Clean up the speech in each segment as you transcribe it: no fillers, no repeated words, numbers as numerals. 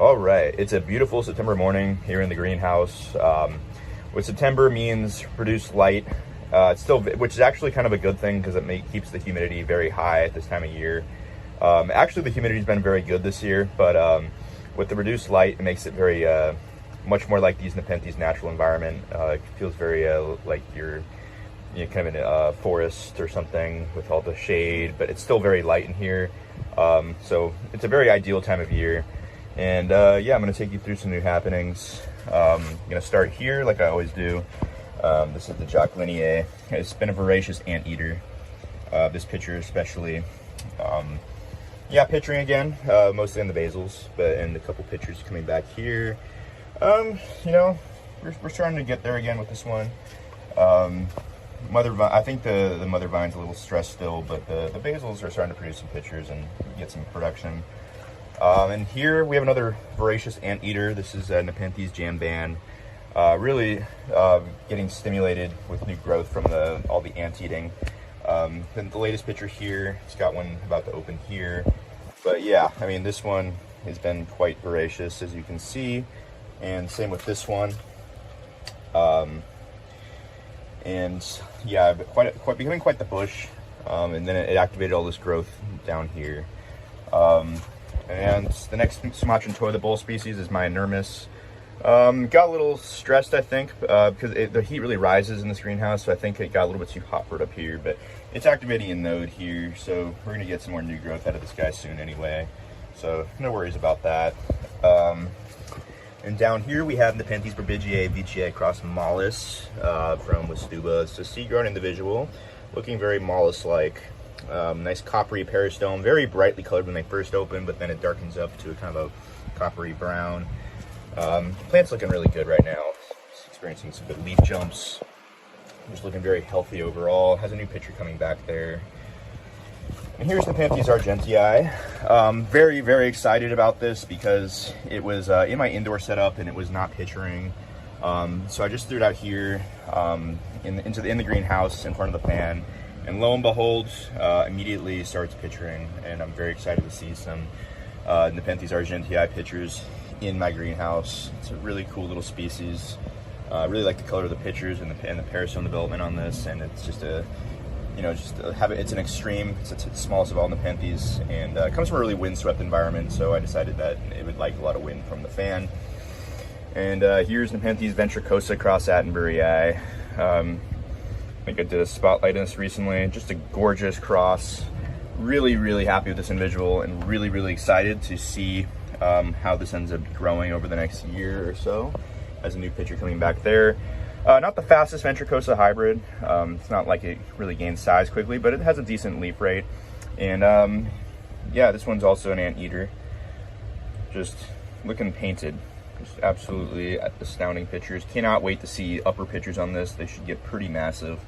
All right, it's a beautiful September morning here in the greenhouse. What September means reduced light. It's still, which is actually kind of a good thing because it keeps the humidity very high at this time of year. Actually, the humidity's been very good this year, but with the reduced light, it makes it very much more like these Nepenthes natural environment. It feels very like you're kind of in a forest or something with all the shade, but it's still very light in here. So it's a very ideal time of year. And yeah, I'm going to take you through some new happenings. I'm going to start here like I always do. This is the Jacquelinie. It's been a voracious anteater. This picture especially. Yeah, pitchering again, mostly in the basils, but in a couple pictures coming back here. You know, we're starting to get there again with this one. I think the mother vine's a little stressed still, but the basils are starting to produce some pictures and get some production. And here we have another voracious anteater. This is Nepenthes jamban. Really getting stimulated with new growth from all the anteating. Then the latest picture here, it's got one about to open here. But yeah, I mean, this one has been quite voracious, as you can see. And same with this one. And yeah, becoming quite the bush. And then it activated all this growth down here. And the next Sumatran toilet bowl species is my Inermis. Got a little stressed, I think, because the heat really rises in this greenhouse, so I think it got a little bit too hot for it up here, but it's activating a node here, so we're going to get some more new growth out of this guy soon anyway, so no worries about that. And down here we have Nepenthes Burbigiae Veitchii cross Mollis from Westuba. It's a seed-grown individual, looking very mollis-like. Nice coppery peristome, very brightly colored when they first open, but then it darkens up to a kind of a coppery brown. Plant's looking really good right now. It's experiencing some good leaf jumps. Just looking very healthy overall. Has a new picture coming back there. And here's Nepenthes argentii. Very, very excited about this because it was in my indoor setup and it was not pitchering. So I just threw it out here in the greenhouse in front of the fan. And lo and behold, immediately starts pitchering, and I'm very excited to see some Nepenthes argentii pitchers in my greenhouse. It's a really cool little species. I really like the color of the pitchers and the peristome development on this, and it's just it's an extreme. It's the smallest of all Nepenthes, and it comes from a really windswept environment, so I decided that it would like a lot of wind from the fan. And here's Nepenthes ventricosa cross Attenburyii. I think I did a spotlight in this recently. Just a gorgeous cross. Really, really happy with this individual and really, really excited to see how this ends up growing over the next year or so. Has a new picture coming back there. Not the fastest ventricosa hybrid. It's not like it really gains size quickly, but it has a decent leaf rate. And yeah, this one's also an anteater. Just looking painted. Just absolutely astounding pictures. Cannot wait to see upper pictures on this. They should get pretty massive.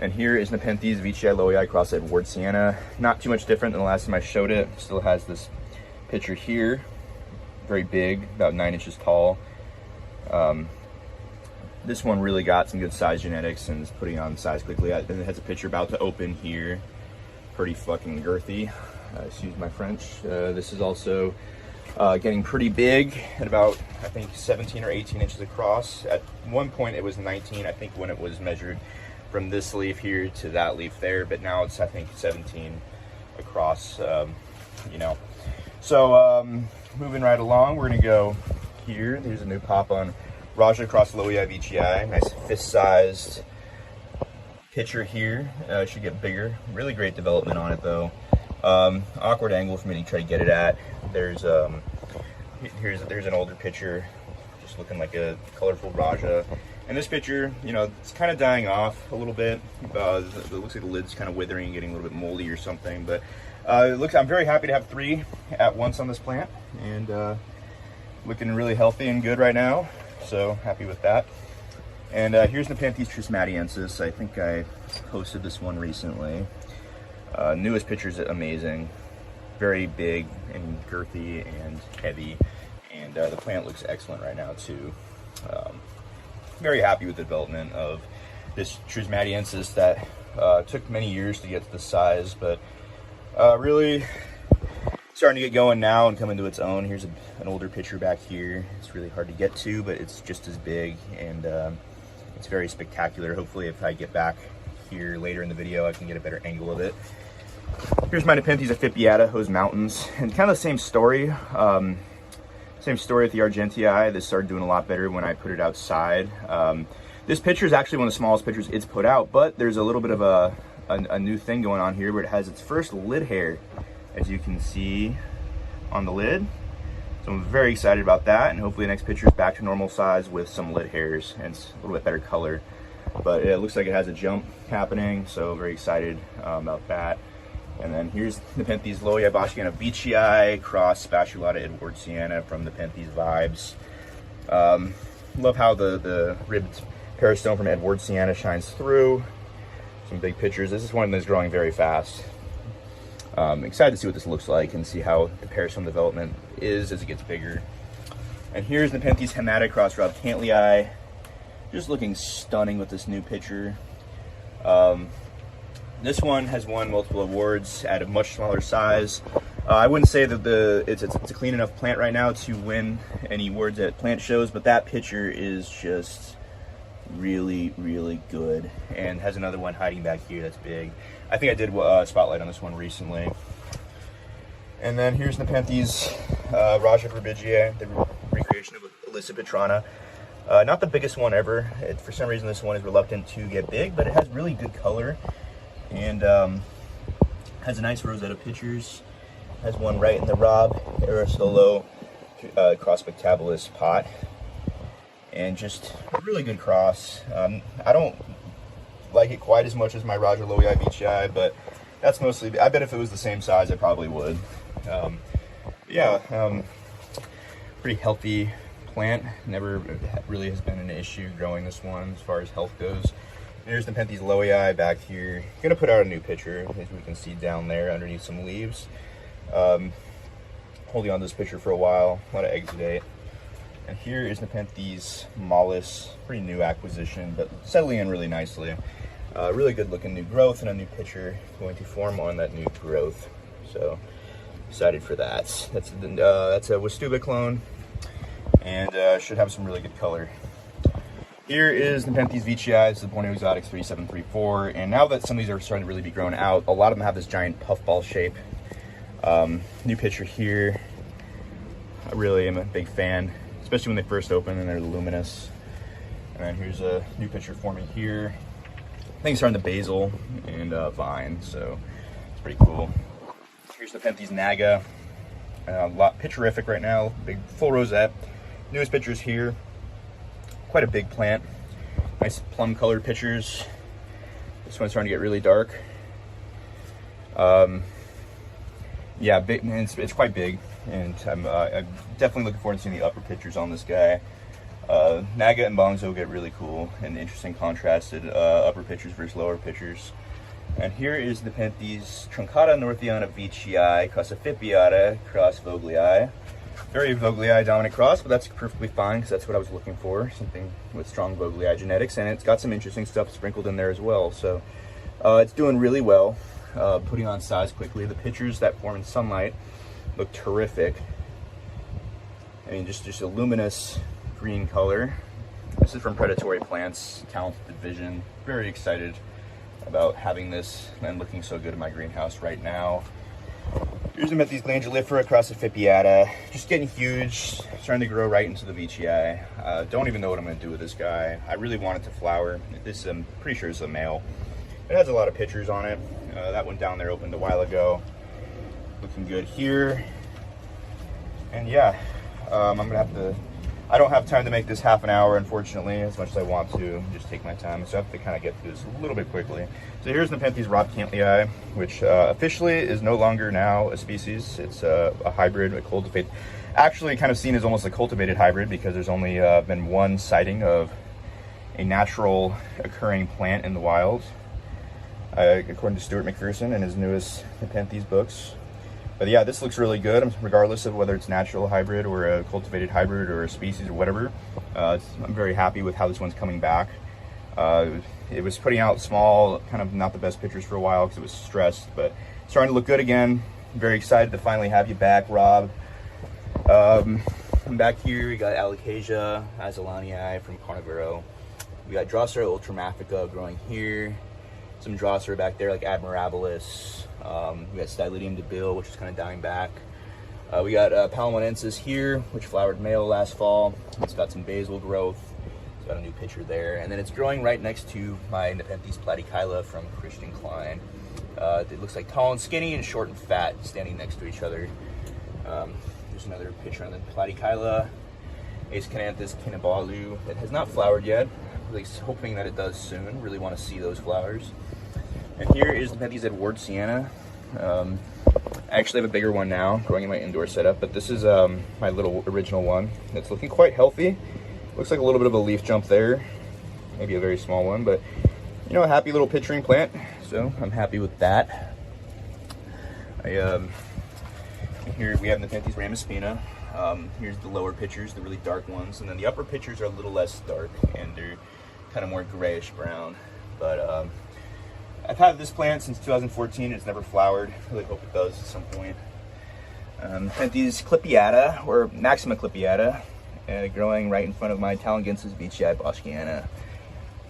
And here is Nepenthes Veitchii lowii cross Edwardsiana. Not too much different than the last time I showed it. Still has this picture here. Very big, about 9 inches tall. This one really got some good size genetics and is putting on size quickly. And it has a picture about to open here. Pretty fucking girthy. Excuse my French. This is also getting pretty big at about, I think, 17 or 18 inches across. At one point it was 19, I think, when it was measured from this leaf here to that leaf there, but now it's, I think, 17 across, you know. So moving right along, we're gonna go here. There's a new pop on Raja cross lowii Veitchii. Nice fist-sized pitcher here. Should get bigger. Really great development on it though. Awkward angle for me to try to get it at. There's there's an older picture, just looking like a colorful Raja. And this picture, you know, it's kind of dying off a little bit. It looks like the lid's kind of withering, getting a little bit moldy or something. But I'm very happy to have 3 at once on this plant, and looking really healthy and good right now. So happy with that. And here's Nepenthes trismatiensis. I think I posted this one recently. Newest picture's amazing. Very big and girthy and heavy. And the plant looks excellent right now too. Very happy with the development of this trismatiensis that took many years to get to this size, but really starting to get going now and come into its own. Here's an older picture back here. It's really hard to get to, but it's just as big, and it's very spectacular. Hopefully if I get back here later in the video, I can get a better angle of it. Here's my Nepenthes Afipiata, Hose Mountains, and kind of the same story. Same story with the Argentii. This started doing a lot better when I put it outside. This picture is actually one of the smallest pictures it's put out, but there's a little bit of a new thing going on here where it has its first lid hair, as you can see on the lid. So I'm very excited about that, and hopefully the next picture is back to normal size with some lid hairs and it's a little bit better color. But it looks like it has a jump happening, so very excited about that. And then here's Nepenthes Loei Boschiana Veitchii cross Spatulata Edwardsiana from Nepenthes Vibes. Love how the ribbed peristome from Edwardsiana shines through. Some big pictures. This is one that's growing very fast. Excited to see what this looks like and see how the peristome development is as it gets bigger. And here's Nepenthes Hemata cross Rob Cantley. Just looking stunning with this new picture. This one has won multiple awards at a much smaller size. I wouldn't say that it's a clean enough plant right now to win any awards at plant shows, but that picture is just really, really good, and has another one hiding back here that's big. I think I did a spotlight on this one recently. And then here's Nepenthes Raja Verbigia, the recreation of Alyssa Petrana. Not the biggest one ever. For some reason this one is reluctant to get big, but it has really good color, and has a nice rosette of pictures. Has one right in the Rob Aristolo cross Spectabilis pot, and just a really good cross. I don't like it quite as much as my Raja Loei Veitchii, but that's mostly, I bet if it was the same size I probably would. Pretty healthy plant. Never really has been an issue growing this one as far as health goes. There's the Nepenthes Loei back here. Gonna put out a new picture, as we can see down there underneath some leaves. Holding on to this picture for a while, a lot of exudate. And here is Nepenthes Mollis, pretty new acquisition, but settling in really nicely. Really good looking new growth, and a new picture going to form on that new growth. So excited for that. That's a Westuba clone, and should have some really good color. Here is Nepenthes Veitchii. This is the Borneo Exotics 3734, and now that some of these are starting to really be grown out, a lot of them have this giant puffball shape. New picture here. I really am a big fan, especially when they first open and they're luminous. And then here's a new picture forming here. I think it's starting the basil and vine, so it's pretty cool. Here's the Nepenthes Naga. Picturific right now, big full rosette. Newest pictures here. Quite a big plant. Nice plum colored pictures. This one's starting to get really dark. Yeah, big, it's quite big, and I'm definitely looking forward to seeing the upper pictures on this guy. Naga and Bongzo get really cool and interesting contrasted upper pictures versus lower pictures. And here is the Nepenthes Truncata Northiana Veitchii cross Afipiata cross Vogelii. Very Vogelii dominant cross, but that's perfectly fine because that's what I was looking for, something with strong Vogelii genetics, and it's got some interesting stuff sprinkled in there as well. So it's doing really well. Putting on size quickly. The pictures that form in sunlight look terrific. I mean, just a luminous green color. This is from Predatory Plants, Talented Vision. Very excited about having this and looking so good in my greenhouse right now. Here's the Nepenthes Glandulifera across the Afipiata. Just getting huge, starting to grow right into the Veitchii. Don't even know what I'm going to do with this guy. I really want it to flower. This, I'm pretty sure is a male. It has a lot of pictures on it. That one down there opened a while ago. Looking good here. And yeah, I'm gonna have to, I don't have time to make this half an hour, unfortunately, as much as I want to. Just take my time, so I have to kind of get through this a little bit quickly. So here's Nepenthes Rob Cantley, which officially is no longer now a species. It's a hybrid, a cultivated, actually kind of seen as almost a cultivated hybrid, because there's only been one sighting of a natural occurring plant in the wild. According to Stuart McPherson in his newest Nepenthes books. But yeah, this looks really good, regardless of whether it's natural hybrid or a cultivated hybrid or a species or whatever. I'm very happy with how this one's coming back. It was putting out small, kind of not the best pictures for a while because it was stressed, but starting to look good again. I'm very excited to finally have you back, Rob. Back here, we got Alocasia azulanii from Carnivoro. We got Drosera ultramafica growing here. Some Drosera back there like Admirabilis. We got Stylidium debile, which is kind of dying back. We got Palamonensis here, which flowered male last fall. It's got some basal growth. It's got a new pitcher there. And then it's growing right next to my Nepenthes platykyla from Christian Klein. It looks like tall and skinny and short and fat standing next to each other. There's another picture on the platykyla, Aescananthus kinnibalu, that has not flowered yet. Really hoping that it does soon. Really want to see those flowers. And here is Nepenthes edwardsiana. I actually have a bigger one now growing in my indoor setup, but this is my little original one. It's looking quite healthy. Looks like a little bit of a leaf jump there, maybe a very small one, but you know, a happy little pitchering plant. So I'm happy with that. Here we have Nepenthes ramispina. Here's the lower pitchers, the really dark ones, and then the upper pitchers are a little less dark and they're kind of more grayish brown. But I've had this plant since 2014. It's never flowered. Really hope it does at some point. Nepenthes clipiata, or Maxima clipiata, growing right in front of my Talangensis veitchii boschiana,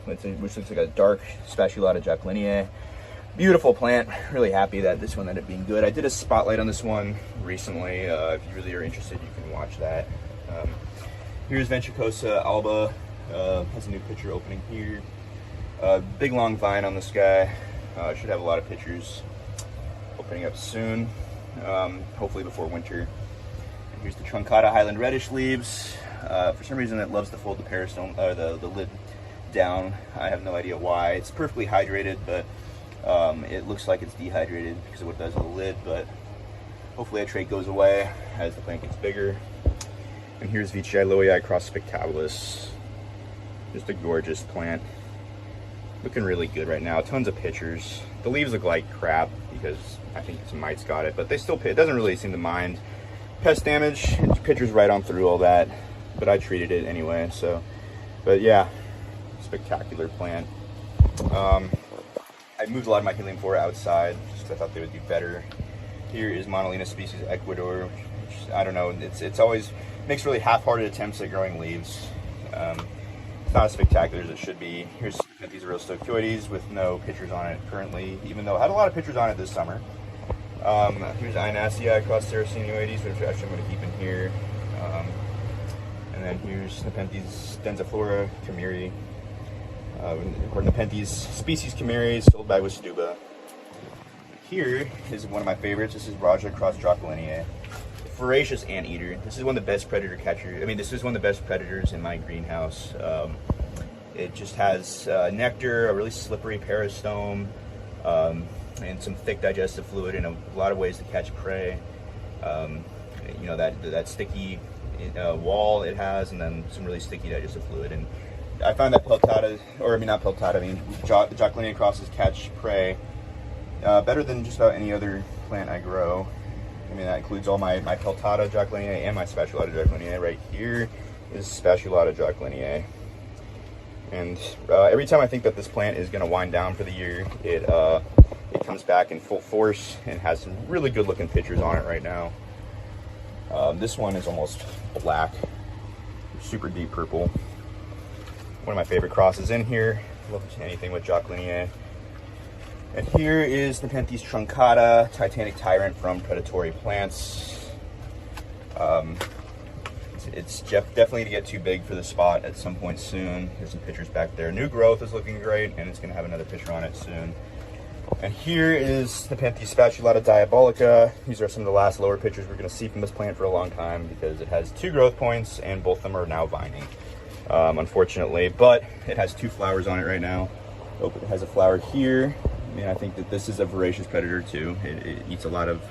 which looks like a dark Spatulata jacquelineae. Beautiful plant. Really happy that this one ended up being good. I did a spotlight on this one recently. If you really are interested, you can watch that. Here's Ventricosa alba. Has a new picture opening here. Big long vine on this guy. Should have a lot of pictures opening up soon. Hopefully before winter. And here's the truncata highland reddish leaves. For some reason it loves to fold the peristome, or the lid down. I have no idea why. It's perfectly hydrated, but it looks like it's dehydrated because of what it does to the lid, but hopefully that trait goes away as the plant gets bigger. And here's Veitchii loei cross spectabilis. Just a gorgeous plant. Looking really good right now. Tons of pitchers. The leaves look like crap because I think some mites got it, but they still, it doesn't really seem to mind pest damage. Pitchers right on through all that, but I treated it anyway, so. But yeah, spectacular plant. I moved a lot of my Helianthera outside just because I thought they would do better. Here is Monolina species Ecuador, which I don't know, it's always makes really half-hearted attempts at growing leaves. It's not as spectacular as it should be. Here's these real Stoichioides with no pictures on it currently, even though I had a lot of pictures on it this summer. Here's Ionacea across Sericinoides, which actually I'm going to keep in here. And then here's Nepenthes densiflora camiri. Or Nepenthes species Chimeres, sold by Wistuba. Here is one of my favorites. This is Raja cross Dracolineae. Voracious anteater. This is one of the best predator catchers. I mean, this is one of the best predators in my greenhouse. It just has nectar, a really slippery peristome, and some thick digestive fluid, and a lot of ways to catch prey. You know, that sticky wall it has, and then some really sticky digestive fluid. And I find that Jacquelineae crosses catch prey better than just about any other plant I grow. I mean, that includes all my peltata Jacquelineae and my Spatulata Jacquelineae. Right here is Spatulata Jacquelineae. And every time I think that this plant is going to wind down for the year, it comes back in full force and has some really good looking pictures on it right now. This one is almost black, super deep purple. One of my favorite crosses in here. Love anything with Jacquelineae. And here is Nepenthes truncata, Titanic Tyrant from Predatory Plants. It's definitely to get too big for the spot at some point soon. There's some pictures back there. New growth is looking great, and it's going to have another picture on it soon. And here is Nepenthes spatulata diabolica. These are some of the last lower pictures we're going to see from this plant for a long time because it has 2 growth points, and both of them are now vining. Unfortunately, but it has 2 flowers on it right now. Oh, it has a flower here. I mean, I think that this is a voracious predator too. It eats a lot of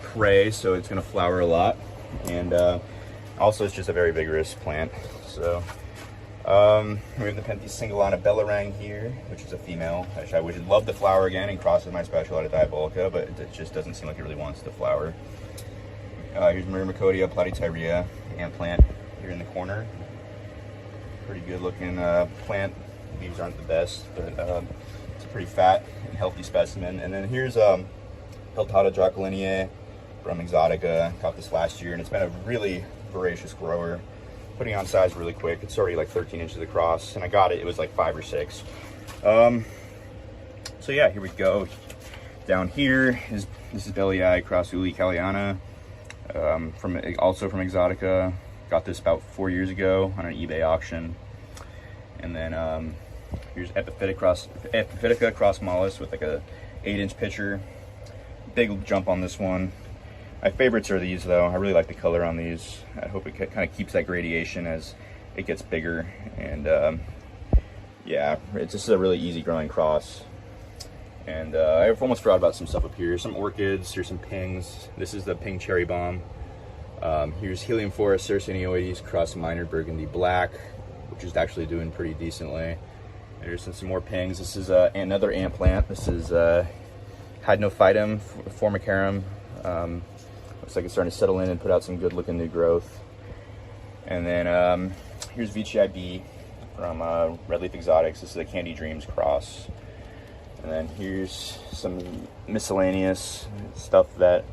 prey, so it's going to flower a lot. And also, it's just a very vigorous plant. So we have the Nepenthes cingulata bellarang here, which is a female. I would love to flower again and cross with my Spatulata diabolica, but it just doesn't seem like it really wants to flower. Here's Myrmicodia platytyrea, ant plant here in the corner. Pretty good looking plant. Leaves aren't the best, but it's a pretty fat and healthy specimen. And then here's Peltata Jacquelineae. from Exotica. Got this last year, and it's been a really voracious grower. Putting on size really quick. It's already like 13 inches across, and I got it. It was like 5 or 6. So yeah, here we go. Down here is Belly Eye Cross Uli Caliana, also from Exotica. Got this about 4 years ago on an eBay auction. And then here's Epiphytica Cross Mollis with like a 8-inch pitcher. Big jump on this one. My favorites are these though. I really like the color on these. I hope it kind of keeps that gradation as it gets bigger. And yeah, it's just a really easy growing cross. And I've almost forgot about some stuff up here. Some orchids, here's some pings. This is the ping cherry bomb. Here's Helium Forest Cercinioides Cross Minor Burgundy Black, which is actually doing pretty decently. There's some more pings. This is another ant plant. This is Hadnophytum formicarum. Looks like it's starting to settle in and put out some good looking new growth. And then here's VCIB from Red Leaf Exotics. This is a Candy Dreams cross. And then here's some miscellaneous stuff that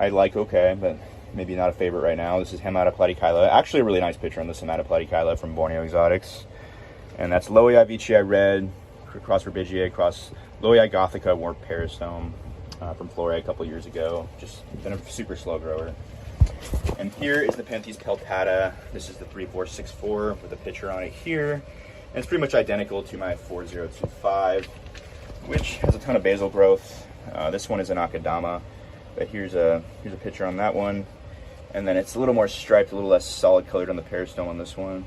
I like, okay, but maybe not a favorite right now. This is Hemata platykyla. Actually a really nice picture on this Hemata platykyla from Borneo Exotics. And that's Lowii VCI Red, cross Verbigiae, cross Lowii Gothica Warped Peristome from Flora a couple years ago. Just been a super slow grower. And here is the Penthes peltata. This is the 3464 with a picture on it here. And it's pretty much identical to my 4025, which has a ton of basal growth. This one is an Akadama, but here's a picture on that one. And then it's a little more striped, a little less solid colored on the peristome on this one.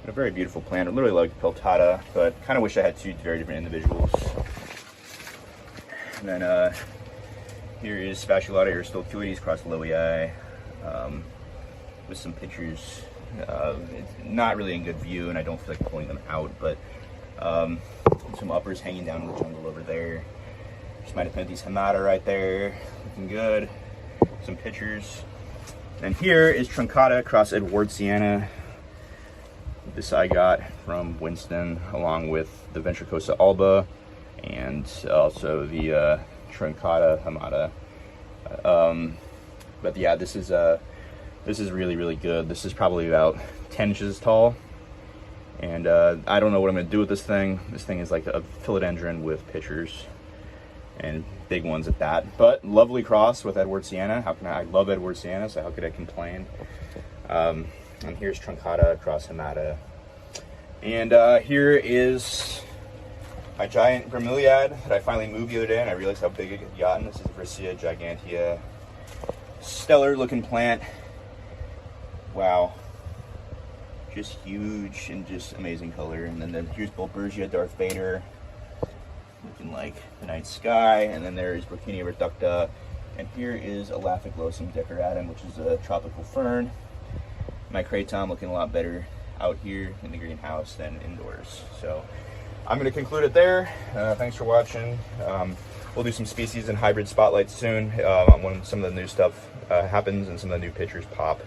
But a very beautiful plant. I literally like peltata, but kind of wish I had 2 very different individuals. And then here is Fasciculata Aristoculides cross Lowii with some pictures. It's not really in good view, and I don't feel like pulling them out, but some uppers hanging down in the jungle over there. Just might have put these Hemata right there, looking good. Some pictures. And here is Truncata cross Edwardsiana. This I got from Winston, along with the Ventricosa alba, and also the Truncata Hemata. But yeah, this is really, really good. This is probably about 10 inches tall. And I don't know what I'm going to do with this thing. This thing is like a philodendron with pitchers and big ones at that. But lovely cross with Edwardsiana. I love Edwardsiana, so how could I complain? And here's Truncata cross Hemata. And here is my giant bromeliad that I finally moved the other day, and I realized how big it had gotten. This is Vricia gigantea. Stellar looking plant. Wow. Just huge and just amazing color. And then here's Bulbergia Darth Vader, looking like the night sky. And then there's Brocchinia reducta. And here is Elaphiclosum decaratum, which is a tropical fern. My Kratom looking a lot better out here in the greenhouse than indoors. So I'm going to conclude it there. Thanks for watching. We'll do some species and hybrid spotlights soon when some of the new stuff happens and some of the new pictures pop.